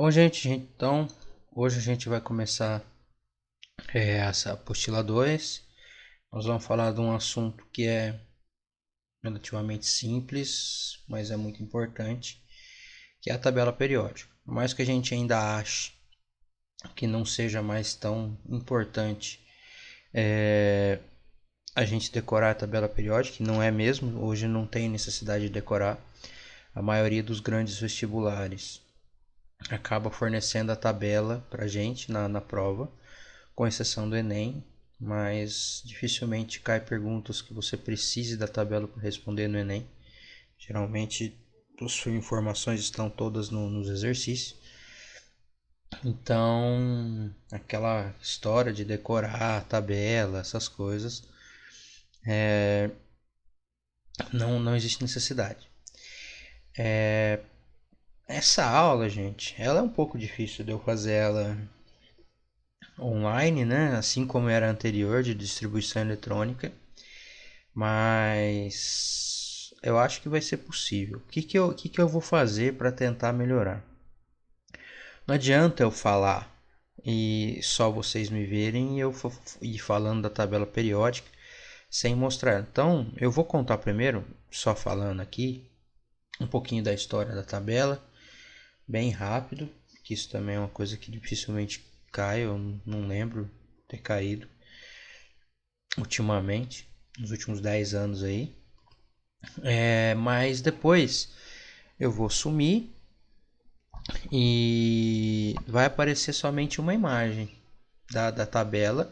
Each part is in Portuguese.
Bom, gente, então hoje a gente vai começar essa apostila 2. Nós vamos falar de um assunto que é relativamente simples, mas é muito importante, que é a tabela periódica. Por mais que a gente ainda ache que não seja mais tão importante a gente decorar a tabela periódica, que não é mesmo, hoje não tem necessidade de decorar. A maioria dos grandes vestibulares acaba fornecendo a tabela para a gente na prova, com exceção do Enem, mas dificilmente cai perguntas que você precise da tabela para responder no Enem. Geralmente as informações estão todas nos exercícios. Então, aquela história de decorar a tabela, essas coisas, não existe necessidade. Essa aula, gente, ela é um pouco difícil de eu fazer ela online, né? Assim como era a anterior de distribuição eletrônica, mas eu acho que vai ser possível. O que eu vou fazer para tentar melhorar? Não adianta eu falar e só vocês me verem e eu ir falando da tabela periódica sem mostrar. Então, eu vou contar primeiro, só falando aqui, um pouquinho da história da tabela, bem rápido, que isso também é uma coisa que dificilmente cai, eu não lembro ter caído ultimamente, nos últimos 10 anos aí. Mas depois eu vou sumir e vai aparecer somente uma imagem da tabela.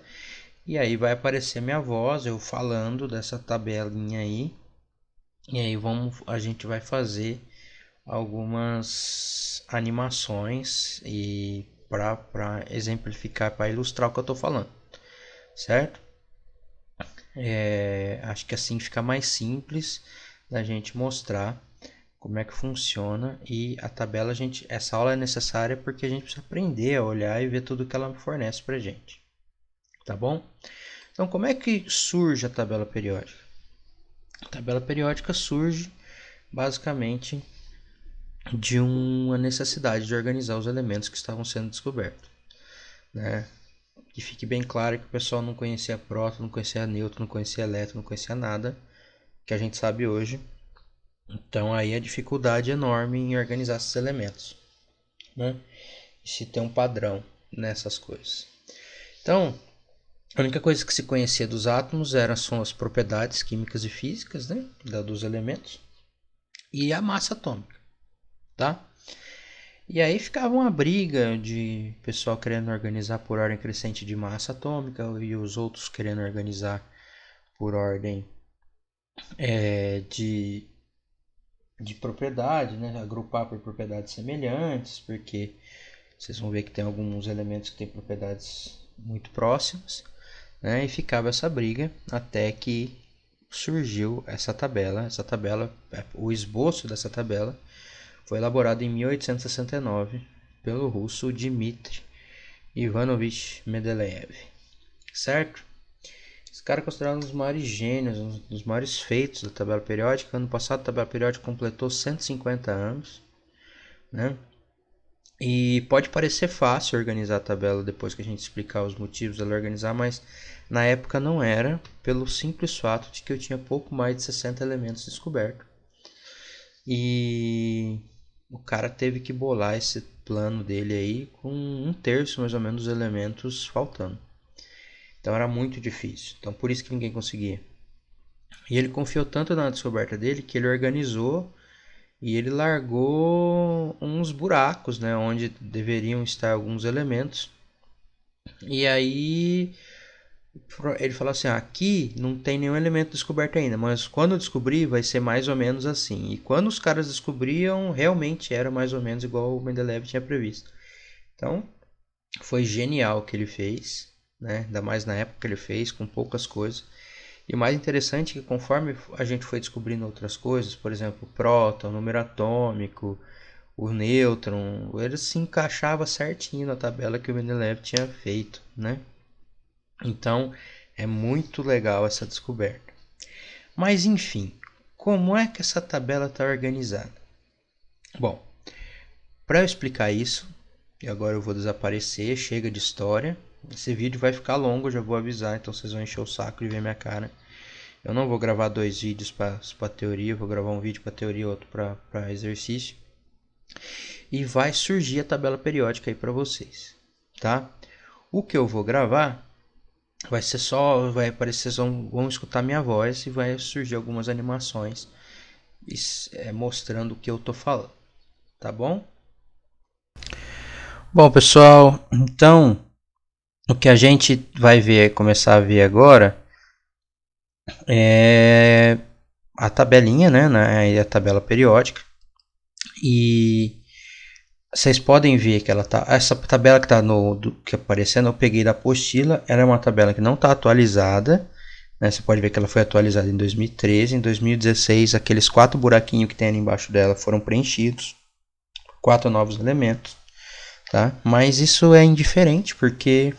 E aí vai aparecer minha voz, eu falando dessa tabelinha aí. E aí a gente vai fazer algumas animações e para exemplificar, para ilustrar o que eu estou falando, certo? Acho que assim fica mais simples da gente mostrar como é que funciona. E a tabela, essa aula é necessária porque a gente precisa aprender a olhar e ver tudo que ela fornece pra gente, tá bom? Então, como é que surge a tabela periódica? A tabela periódica surge basicamente de uma necessidade de organizar os elementos que estavam sendo descobertos, né? Que fique bem claro que o pessoal não conhecia próton, não conhecia nêutron, não conhecia elétron, não conhecia nada que a gente sabe hoje. Então aí a dificuldade é enorme em organizar esses elementos, né? E se tem um padrão nessas coisas. Então, a única coisa que se conhecia dos átomos são as propriedades químicas e físicas, né, dos elementos, e a massa atômica, tá? E aí ficava uma briga de pessoal querendo organizar por ordem crescente de massa atômica e os outros querendo organizar por ordem de propriedade, né? Agrupar por propriedades semelhantes, porque vocês vão ver que tem alguns elementos que têm propriedades muito próximas, né? E ficava essa briga até que surgiu essa tabela. O esboço dessa tabela foi elaborado em 1869 pelo russo Dmitry Ivanovich Mendeleev, certo? Esse cara é considerado um dos maiores gênios, um dos maiores feitos da tabela periódica. Ano passado a tabela periódica completou 150 anos, né? E pode parecer fácil organizar a tabela depois que a gente explicar os motivos dela organizar, mas na época não era, pelo simples fato de que eu tinha pouco mais de 60 elementos descobertos. E o cara teve que bolar esse plano dele aí com um terço mais ou menos dos elementos faltando. Então era muito difícil. Então por isso que ninguém conseguia. E ele confiou tanto na descoberta dele que ele organizou e ele largou uns buracos, né, onde deveriam estar alguns elementos. E aí ele falou assim: aqui não tem nenhum elemento descoberto ainda, mas quando eu descobrir vai ser mais ou menos assim. E quando os caras descobriam, realmente era mais ou menos igual o Mendeleev tinha previsto. Então foi genial o que ele fez, né? Ainda mais na época que ele fez, com poucas coisas. E o mais interessante é que conforme a gente foi descobrindo outras coisas, por exemplo, o próton, o número atômico, o nêutron, ele se encaixava certinho na tabela que o Mendeleev tinha feito, né? Então é muito legal essa descoberta. Mas enfim, como é que essa tabela está organizada? Bom, para eu explicar isso, E agora eu vou desaparecer, chega de história. Esse vídeo vai ficar longo, eu já vou avisar, então vocês vão encher o saco de ver minha cara. Eu não vou gravar 2 vídeos para teoria, vou gravar um vídeo para teoria e outro para exercício. E vai surgir a tabela periódica aí para vocês, tá? O que eu vou gravar vai ser só, vai aparecer, vocês vão escutar minha voz e vai surgir algumas animações mostrando o que eu tô falando, tá bom? Bom, pessoal, então o que a gente vai ver, começar a ver agora é a tabelinha, né, a tabela periódica. E vocês podem ver que ela tá, essa tabela que está que aparecendo, eu peguei da apostila, ela é uma tabela que não está atualizada, né? Você pode ver que ela foi atualizada em 2013, em 2016 aqueles 4 buraquinhos que tem ali embaixo dela foram preenchidos, 4 novos elementos, tá? Mas isso é indiferente porque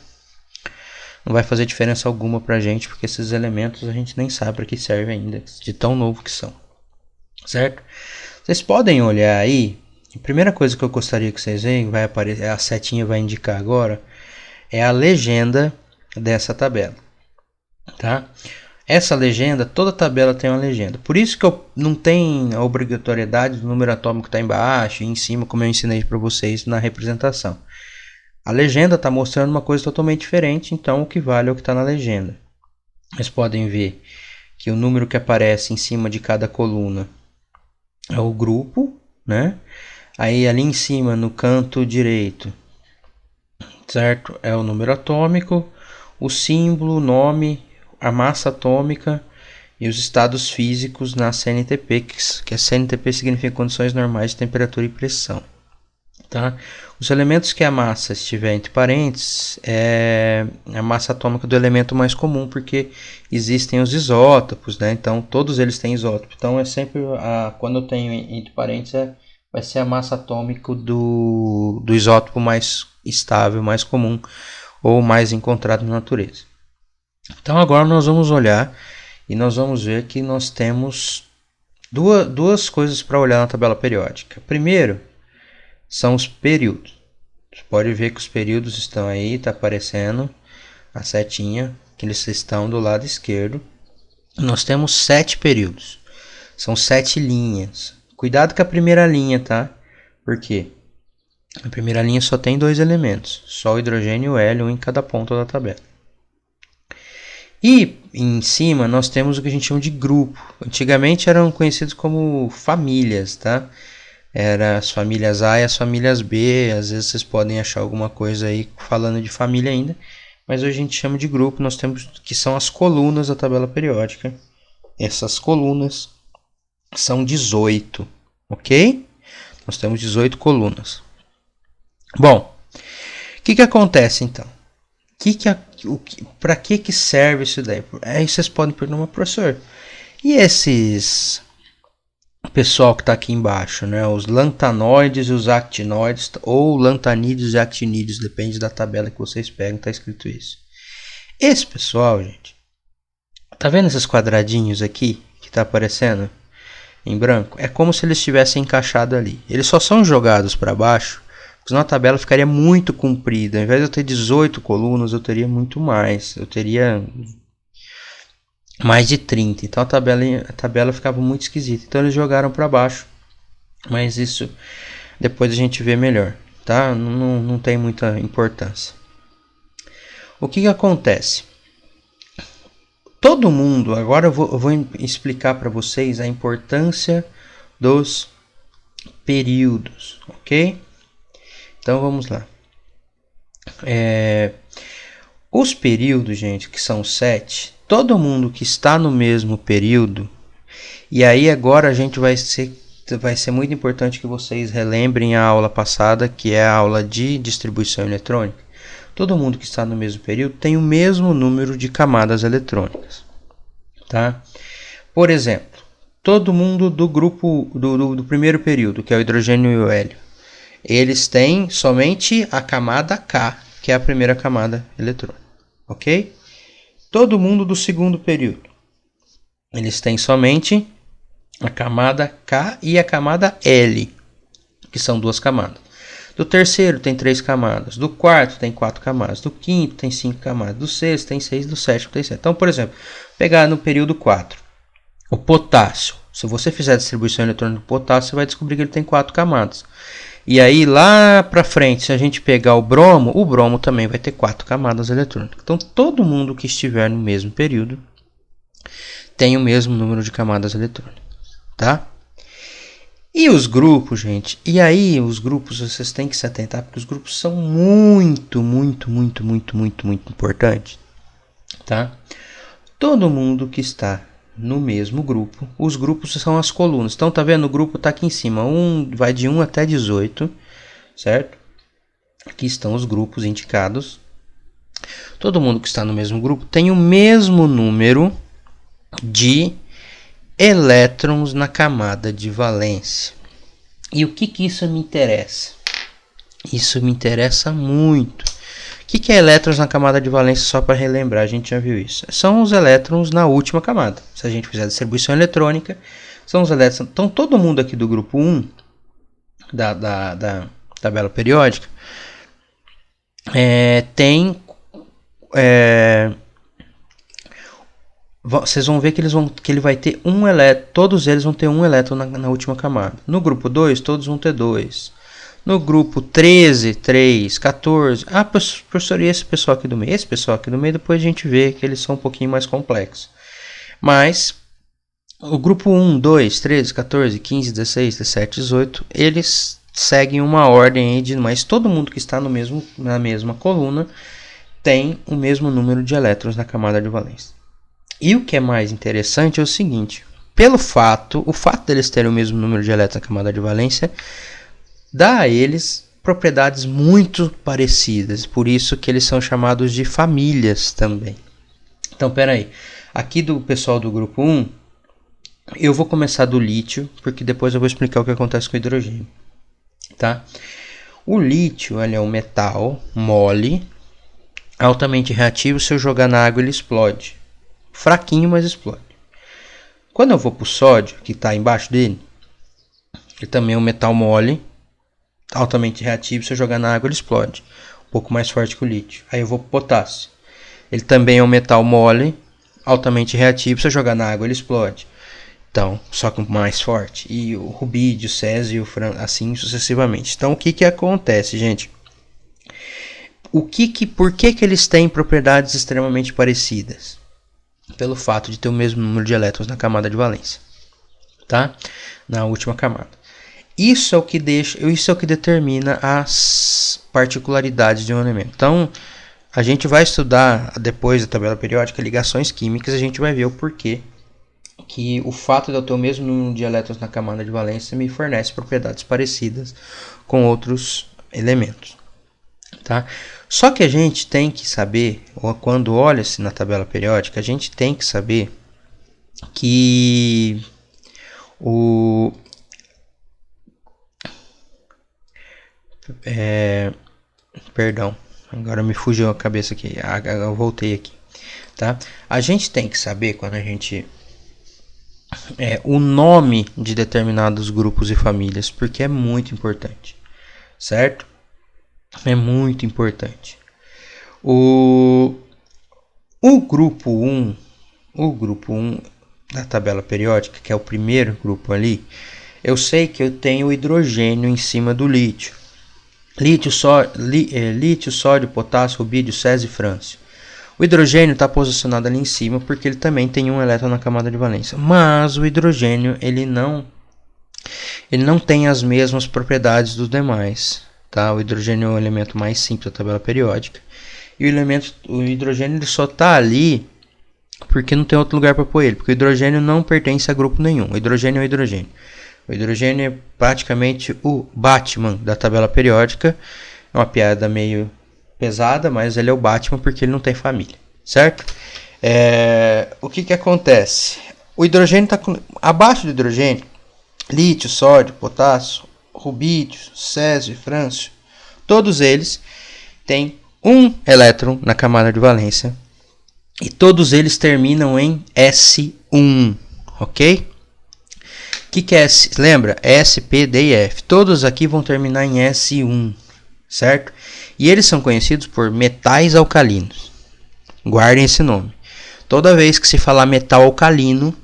não vai fazer diferença alguma pra gente, porque esses elementos a gente nem sabe para que serve ainda, de tão novo que são, certo? Vocês podem olhar aí. A primeira coisa que eu gostaria que vocês vejam, vai aparecer, a setinha vai indicar agora, é a legenda dessa tabela, tá? Essa legenda, toda tabela tem uma legenda. Por isso que eu não tem a obrigatoriedade do número atômico estar embaixo e em cima, como eu ensinei para vocês na representação. A legenda está mostrando uma coisa totalmente diferente, então o que vale é o que está na legenda. Vocês podem ver que o número que aparece em cima de cada coluna é o grupo, né? Aí ali em cima, no canto direito, certo? É o número atômico, o símbolo, o nome, a massa atômica e os estados físicos na CNTP, que a CNTP significa condições normais de temperatura e pressão, tá? Os elementos que a massa estiver entre parênteses é a massa atômica do elemento mais comum, porque existem os isótopos, né? Então todos eles têm isótopo. Então é sempre quando eu tenho entre parênteses vai ser a massa atômica do isótopo mais estável, mais comum ou mais encontrado na natureza. Então agora nós vamos olhar e nós vamos ver que nós temos duas coisas para olhar na tabela periódica. Primeiro são os períodos. Você pode ver que os períodos estão aí, está aparecendo a setinha, que eles estão do lado esquerdo. Nós temos 7 períodos, são 7 linhas. Cuidado com a primeira linha, tá? Porque a primeira linha só tem 2 elementos, só o hidrogênio e o hélio, um em cada ponta da tabela. E em cima nós temos o que a gente chama de grupo. Antigamente eram conhecidos como famílias, tá? Eram as famílias A e as famílias B. Às vezes vocês podem achar alguma coisa aí falando de família ainda, mas hoje a gente chama de grupo. Nós temos que são as colunas da tabela periódica. Essas colunas são 18, ok? Nós temos 18 colunas. Bom, o que acontece então? Para que serve isso daí? Aí vocês podem perguntar, professor, e esses pessoal que está aqui embaixo, né? Os lantanoides e os actinoides, ou lantanídeos e actinídeos, depende da tabela que vocês pegam, está escrito isso. Esse pessoal, gente, tá vendo esses quadradinhos aqui que está aparecendo em branco? É como se eles estivessem encaixados ali. Eles só são jogados para baixo, porque senão a tabela ficaria muito comprida. Ao invés de eu ter 18 colunas, eu teria muito mais. Eu teria mais de 30. Então a tabela ficava muito esquisita. Então eles jogaram para baixo. Mas isso depois a gente vê melhor, tá? Não tem muita importância. O que acontece? Todo mundo, agora eu vou explicar para vocês a importância dos períodos, ok? Então vamos lá. Os períodos, gente, que são 7, todo mundo que está no mesmo período, e aí agora a gente vai ser muito importante que vocês relembrem a aula passada, que é a aula de distribuição eletrônica. Todo mundo que está no mesmo período tem o mesmo número de camadas eletrônicas, tá? Por exemplo, todo mundo do grupo do primeiro período, que é o hidrogênio e o hélio, eles têm somente a camada K, que é a primeira camada eletrônica, ok? Todo mundo do segundo período, eles têm somente a camada K e a camada L, que são 2 camadas. Do terceiro tem 3 camadas. Do quarto tem 4 camadas. Do quinto tem 5 camadas. Do sexto tem 6. Do sétimo tem 7. Então, por exemplo, pegar no período 4. O potássio. Se você fizer a distribuição eletrônica do potássio, você vai descobrir que ele tem 4 camadas. E aí, lá para frente, se a gente pegar o bromo também vai ter 4 camadas eletrônicas. Então, todo mundo que estiver no mesmo período tem o mesmo número de camadas eletrônicas, tá? E os grupos, gente? E aí, os grupos, vocês têm que se atentar, porque os grupos são muito importantes, tá? Todo mundo que está no mesmo grupo, os grupos são as colunas. Então, tá vendo? O grupo tá aqui em cima, vai de 1 até 18, certo? Aqui estão os grupos indicados. Todo mundo que está no mesmo grupo tem o mesmo número de elétrons na camada de valência. E o que isso me interessa? Isso me interessa muito. O que é elétrons na camada de valência? Só para relembrar, a gente já viu isso. São os elétrons na última camada. Se a gente fizer a distribuição eletrônica, são os elétrons. Então, todo mundo aqui do grupo 1 da tabela periódica tem... vocês vão ver que ele vai ter um elétron, todos eles vão ter um elétron na última camada. No grupo 2, todos vão ter 2. No grupo 13, 3, 14. Ah, professor, e esse pessoal aqui do meio? Esse pessoal aqui do meio, depois a gente vê que eles são um pouquinho mais complexos. Mas o grupo 1, 2, 13, 14, 15, 16, 17, 18, eles seguem uma ordem aí mas todo mundo que está na mesma coluna tem o mesmo número de elétrons na camada de valência. E o que é mais interessante é o seguinte: o fato deles terem o mesmo número de elétrons na camada de valência dá a eles propriedades muito parecidas, por isso que eles são chamados de famílias também. Então, peraí, aqui do pessoal do grupo 1, eu vou começar do lítio, porque depois eu vou explicar o que acontece com o hidrogênio, tá? O lítio, ele é um metal mole, altamente reativo. Se eu jogar na água ele explode, fraquinho, mas explode. Quando eu vou para o sódio, que está embaixo dele, ele também é um metal mole, altamente reativo. Se eu jogar na água ele explode, um pouco mais forte que o lítio. Aí eu vou para o potássio, ele também é um metal mole, altamente reativo. Se eu jogar na água ele explode, então só que mais forte. E o rubídio, o césio, assim sucessivamente. Então o que acontece, gente? Por que eles têm propriedades extremamente parecidas? Pelo fato de ter o mesmo número de elétrons na camada de valência, tá? Na última camada. Isso é o que determina as particularidades de um elemento. Então, a gente vai estudar depois da tabela periódica ligações químicas, a gente vai ver o porquê que o fato de eu ter o mesmo número de elétrons na camada de valência me fornece propriedades parecidas com outros elementos, tá? Só que a gente tem que saber, quando olha-se na tabela periódica, a gente tem que saber que perdão, agora me fugiu a cabeça aqui, eu voltei aqui, tá? A gente tem que saber quando a gente o nome de determinados grupos e famílias, porque é muito importante, certo? É muito importante. O grupo 1 da tabela periódica, que é o primeiro grupo ali, eu sei que eu tenho o hidrogênio em cima do lítio. Lítio, sódio, potássio, rubídio, césio e frâncio. O hidrogênio está posicionado ali em cima porque ele também tem um elétron na camada de valência. Mas o hidrogênio ele não tem as mesmas propriedades dos demais. Tá? O hidrogênio é o elemento mais simples da tabela periódica. E o hidrogênio ele só está ali porque não tem outro lugar para pôr ele. Porque o hidrogênio não pertence a grupo nenhum. O hidrogênio é o hidrogênio. O hidrogênio é praticamente o Batman da tabela periódica. É uma piada meio pesada, mas ele é o Batman porque ele não tem família, certo? O que acontece? O hidrogênio está abaixo do hidrogênio, lítio, sódio, potássio, rubídio, césio e frâncio. Todos eles têm um elétron na camada de valência e todos eles terminam em S1, ok? O que é S? Lembra? S, P, D e F. Todos aqui vão terminar em S1, certo? E eles são conhecidos por metais alcalinos. Guardem esse nome. Toda vez que se falar metal alcalino,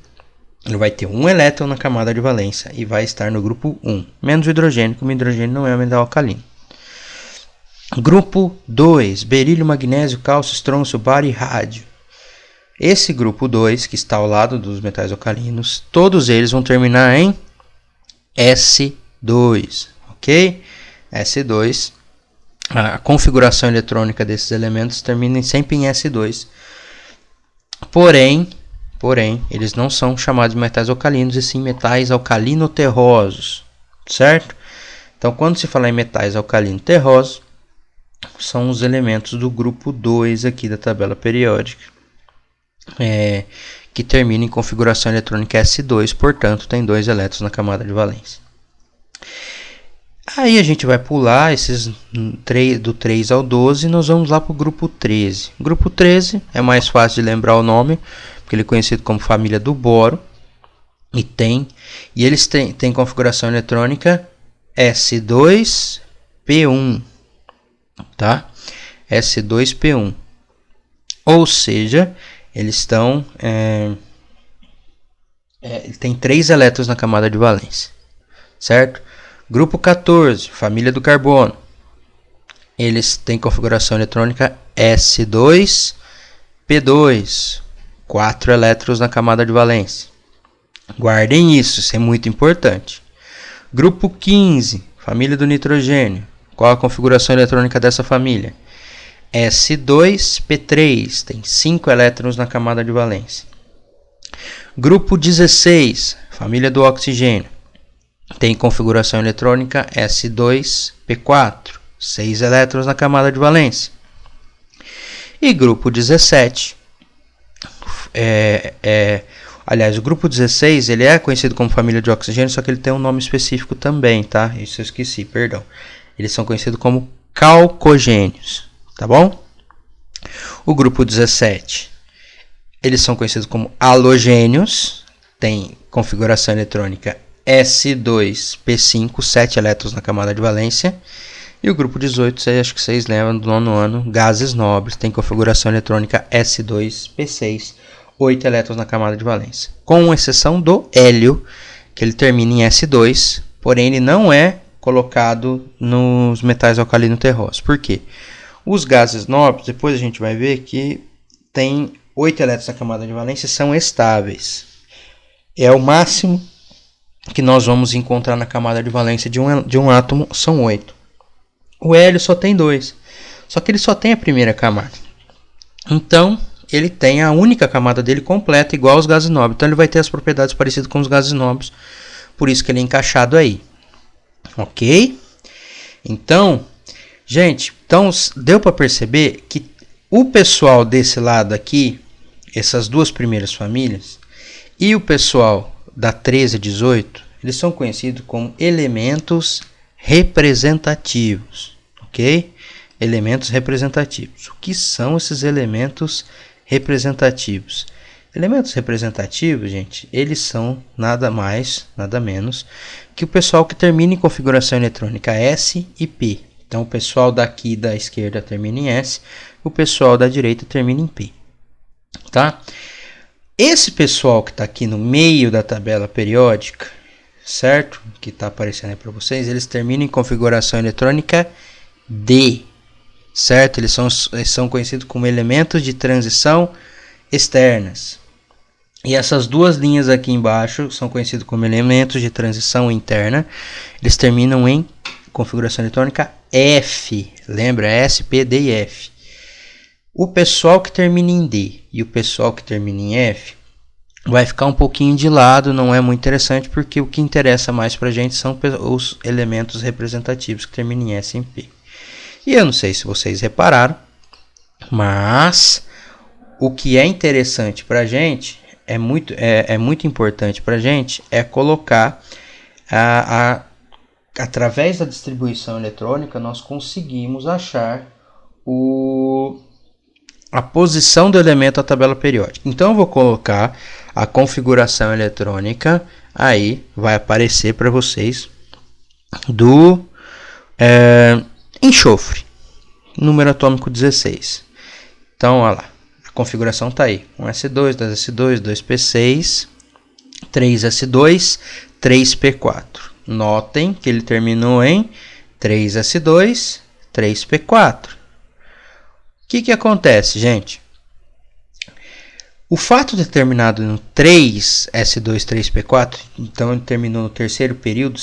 ele vai ter um elétron na camada de valência e vai estar no grupo 1, menos o hidrogênio, como o hidrogênio não é um metal alcalino. Grupo 2, berílio, magnésio, cálcio, estrôncio, bário e rádio. Esse grupo 2, que está ao lado dos metais alcalinos, todos eles vão terminar em S2, ok? S2, a configuração eletrônica desses elementos termina sempre em S2. Porém, eles não são chamados de metais alcalinos, e sim metais alcalino-terrosos, certo? Então, quando se falar em metais alcalino-terrosos, são os elementos do grupo 2 aqui da tabela periódica, que termina em configuração eletrônica S2, portanto, tem 2 elétrons na camada de valência. Aí a gente vai pular esses do 3 ao 12 e nós vamos lá para o grupo 13. O grupo 13 é mais fácil de lembrar o nome, porque ele é conhecido como família do boro, e eles têm configuração eletrônica S2P1, tá? S2P1. Ou seja, eles estão tem 3 elétrons na camada de valência, certo? Grupo 14, família do carbono. Eles têm configuração eletrônica S2P2, 4 elétrons na camada de valência. Guardem isso é muito importante. Grupo 15, família do nitrogênio. Qual a configuração eletrônica dessa família? S2P3, tem 5 elétrons na camada de valência. Grupo 16, família do oxigênio. Tem configuração eletrônica S2P4, 6 elétrons na camada de valência. E grupo 17, aliás, o grupo 16 ele é conhecido como família de oxigênio, só que ele tem um nome específico também, tá? Isso eu esqueci, perdão. Eles são conhecidos como calcogênios, tá bom? O grupo 17, eles são conhecidos como halogênios, tem configuração eletrônica S2P5, 7 elétrons na camada de valência. E o grupo 18, acho que vocês lembram do nono ano, gases nobres, tem configuração eletrônica S2P6, 8 elétrons na camada de valência. Com exceção do hélio, que ele termina em S2, porém ele não é colocado nos metais alcalino-terrosos. Por quê? Os gases nobres, depois a gente vai ver que tem 8 elétrons na camada de valência e são estáveis. É o máximo que nós vamos encontrar na camada de valência de um átomo, são 8. O hélio só tem 2, só que ele só tem a primeira camada. Então, ele tem a única camada dele completa, igual aos gases nobres. Então, ele vai ter as propriedades parecidas com os gases nobres, por isso que ele é encaixado aí. Ok? Então, gente, deu para perceber que o pessoal desse lado aqui, essas duas primeiras famílias, e o pessoal da 13 a 18, eles são conhecidos como elementos representativos, ok? Elementos representativos. O que são esses elementos representativos? Elementos representativos, gente, eles são nada mais, nada menos que o pessoal que termina em configuração eletrônica S e P. Então, o pessoal daqui da esquerda termina em S, o pessoal da direita termina em P, tá? Esse pessoal que está aqui no meio da tabela periódica, certo? Que está aparecendo aí para vocês, eles terminam em configuração eletrônica D, certo? Eles são conhecidos como elementos de transição externas. E essas duas linhas aqui embaixo são conhecidos como elementos de transição interna. Eles terminam em configuração eletrônica F. Lembra? S, P, D e F. O pessoal que termina em D e o pessoal que termina em F vai ficar um pouquinho de lado, não é muito interessante, porque o que interessa mais para a gente são os elementos representativos que terminam em S e em P. E eu não sei se vocês repararam, mas o que é interessante para a gente, é muito importante para a gente, é colocar através da distribuição eletrônica, nós conseguimos achar a posição do elemento da tabela periódica. Então, eu vou colocar a configuração eletrônica, aí vai aparecer para vocês Enxofre, número atômico 16. Então, olha lá, a configuração está aí. 1s2, 2s2, 2p6, 3s2, 3p4. Notem que ele terminou em 3s2, 3p4. O que acontece, gente? O fato de ter terminado no 3s2, 3p4, então ele terminou no terceiro período,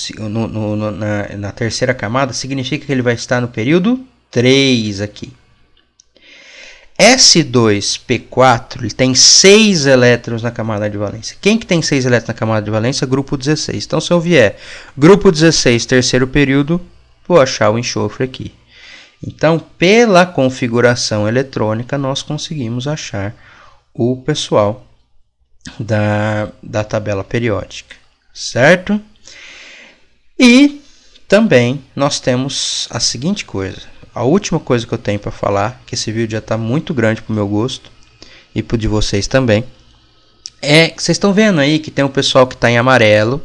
na terceira camada, significa que ele vai estar no período 3 aqui. S2P4 ele tem 6 elétrons na camada de valência. Quem que tem 6 elétrons na camada de valência? Grupo 16. Então, se eu vier grupo 16, terceiro período, vou achar o enxofre aqui. Então, pela configuração eletrônica, nós conseguimos achar o pessoal da tabela periódica, certo? E também nós temos a seguinte coisa. A última coisa que eu tenho para falar, que esse vídeo já está muito grande para o meu gosto e para o de vocês também, é que vocês estão vendo aí que tem o pessoal que está em amarelo,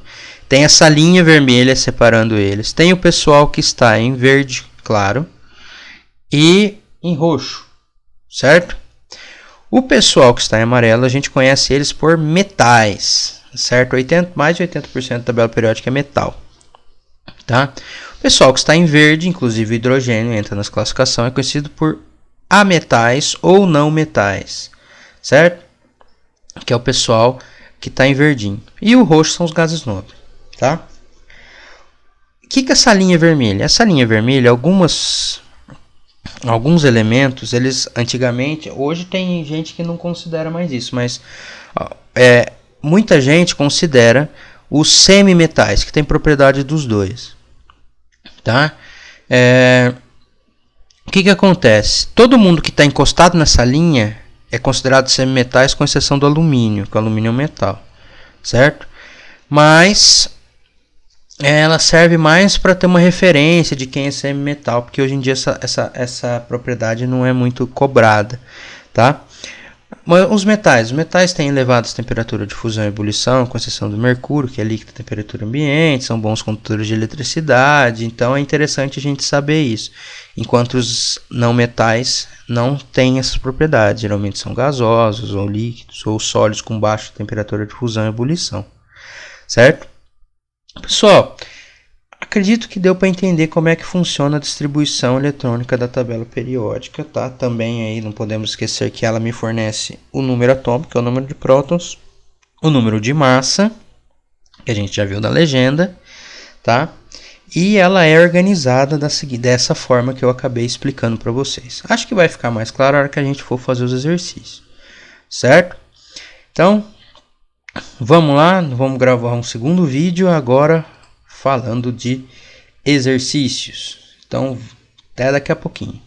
tem essa linha vermelha separando eles, tem o pessoal que está em verde claro e em roxo, certo? O pessoal que está em amarelo, a gente conhece eles por metais, certo? Mais de 80% da tabela periódica é metal, tá? O pessoal que está em verde, inclusive o hidrogênio entra nas classificações, é conhecido por ametais ou não metais, certo? Que é o pessoal que está em verdinho. E o roxo são os gases nobres, tá? O que é essa linha vermelha? Essa linha vermelha, alguns elementos, eles antigamente, hoje tem gente que não considera mais isso, mas muita gente considera os semimetais, que tem propriedade dos dois, tá? O que acontece? Todo mundo que está encostado nessa linha é considerado semimetais, com exceção do alumínio, que o alumínio é um metal, certo? Mas ela serve mais para ter uma referência de quem é semimetal, porque hoje em dia essa propriedade não é muito cobrada, tá? Os metais têm elevadas temperaturas de fusão e ebulição, com exceção do mercúrio, que é líquido a temperatura ambiente, são bons condutores de eletricidade, então é interessante a gente saber isso. Enquanto os não metais não têm essas propriedades, geralmente são gasosos, ou líquidos, ou sólidos com baixa temperatura de fusão e ebulição, certo? Pessoal, acredito que deu para entender como é que funciona a distribuição eletrônica da tabela periódica, tá? Também aí não podemos esquecer que ela me fornece o número atômico, que é o número de prótons, o número de massa, que a gente já viu na legenda, tá? E ela é organizada dessa forma que eu acabei explicando para vocês. Acho que vai ficar mais claro na hora que a gente for fazer os exercícios, certo? Então, vamos lá, vamos gravar um segundo vídeo agora falando de exercícios. Então, até daqui a pouquinho.